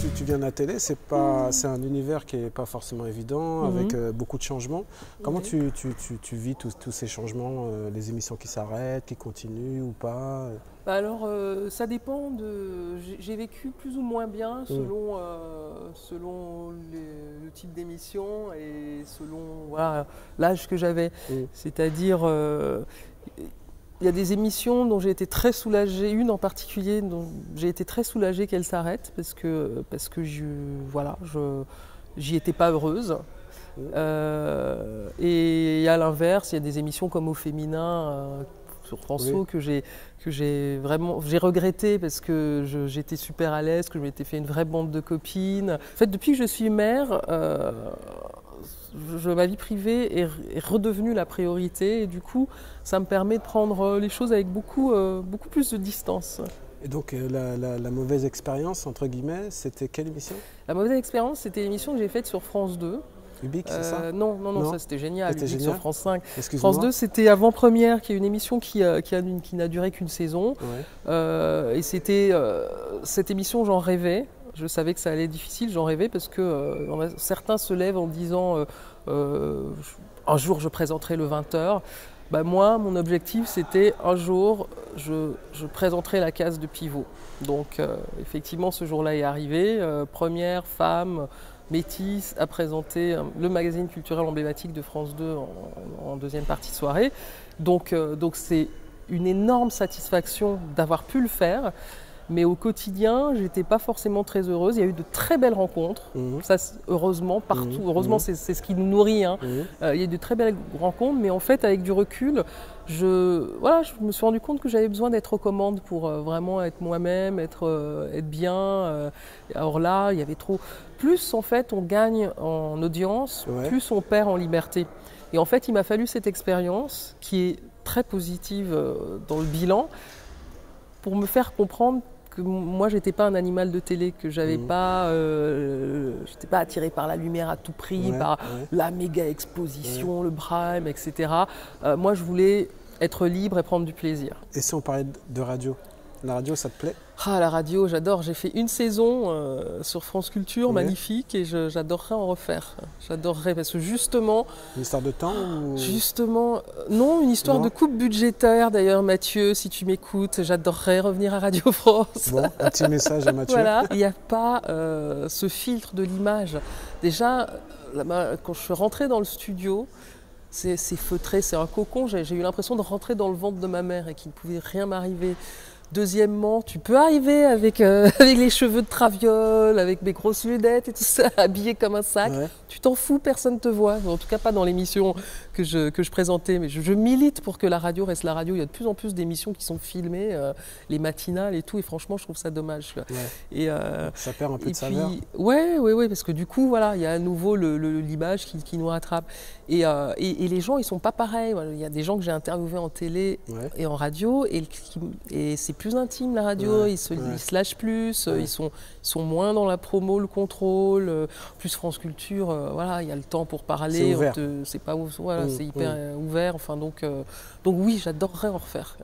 tu viens de la télé, c'est un univers qui n'est pas forcément évident, avec beaucoup de changements. Comment tu vis tous ces changements, les émissions qui s'arrêtent, qui continuent ou pas? Bah alors, ça dépend de... J'ai vécu plus ou moins bien selon, le type d'émission et selon voilà, l'âge que j'avais. C'est-à-dire, il y a des émissions dont j'ai été très soulagée, une en particulier dont j'ai été très soulagée qu'elle s'arrête parce que j'y étais pas heureuse. Et à l'inverse, il y a des émissions comme Au Féminin sur France O que j'ai regretté parce que j'étais super à l'aise, que je m'étais fait une vraie bande de copines. En fait, depuis que je suis mère, ma vie privée est redevenue la priorité et du coup, ça me permet de prendre les choses avec beaucoup plus de distance. Et donc la mauvaise expérience, entre guillemets, c'était quelle émission? La mauvaise expérience, c'était l'émission que j'ai faite sur France 2. Ubik, c'est ça? Non, ça c'était génial. Ubik sur France 5. Excuse-moi. France 2, c'était Avant-Première, qui est une émission qui n'a duré qu'une saison. Et c'était cette émission, j'en rêvais. Je savais que ça allait être difficile, j'en rêvais parce que certains se lèvent en disant un jour je présenterai le 20h. Bah, moi, mon objectif, c'était un jour, je présenterai la case de pivot. Donc, effectivement, ce jour-là est arrivé. Première femme métisse à présenter le magazine culturel emblématique de France 2 en deuxième partie de soirée. Donc c'est une énorme satisfaction d'avoir pu le faire. Mais au quotidien, j'étais pas forcément très heureuse. Il y a eu de très belles rencontres, ça, heureusement, partout. Heureusement, c'est ce qui nous nourrit. Hein. Il y a eu de très belles rencontres, mais en fait, avec du recul, je me suis rendu compte que j'avais besoin d'être aux commandes pour vraiment être moi-même, être bien. Alors là, il y avait trop. Plus, en fait, on gagne en audience, plus on perd en liberté. Et en fait, il m'a fallu cette expérience, qui est très positive dans le bilan, pour me faire comprendre que moi, j'étais pas un animal de télé, que j'avais j'étais pas attirée par la lumière à tout prix, par la méga exposition, le prime, etc. Moi, je voulais être libre et prendre du plaisir. Et si on parlait de radio? La radio, ça te plaît? Ah, la radio, j'adore. J'ai fait une saison sur France Culture, magnifique, et j'adorerais en refaire. J'adorerais, parce que justement... Une histoire de temps ou... Justement, non, une histoire de coupe budgétaire, d'ailleurs, Mathieu, si tu m'écoutes, j'adorerais revenir à Radio France. Bon, un petit message à Mathieu. Voilà, il n'y a pas ce filtre de l'image. Déjà, quand je suis rentrée dans le studio, c'est feutré, c'est un cocon. J'ai eu l'impression de rentrer dans le ventre de ma mère et qu'il ne pouvait rien m'arriver. Deuxièmement, tu peux arriver avec les cheveux de traviole, avec mes grosses lunettes et tout ça, habillé comme un sac. Tu t'en fous, personne ne te voit. En tout cas, pas dans l'émission que je présentais. Mais je milite pour que la radio reste la radio. Il y a de plus en plus d'émissions qui sont filmées, les matinales et tout. Et franchement, je trouve ça dommage. Et, ça perd un peu de saveur. Oui, parce que du coup, voilà, il y a à nouveau l'image qui nous rattrape. Et les gens, ils sont pas pareils. Il y a des gens que j'ai interviewés en télé et en radio, et c'est plus intime la radio. Ils se lâchent plus, ils sont moins dans la promo, le contrôle. Plus France Culture, voilà, il y a le temps pour parler. C'est ouvert. C'est hyper ouvert. Enfin donc oui, j'adorerais en refaire.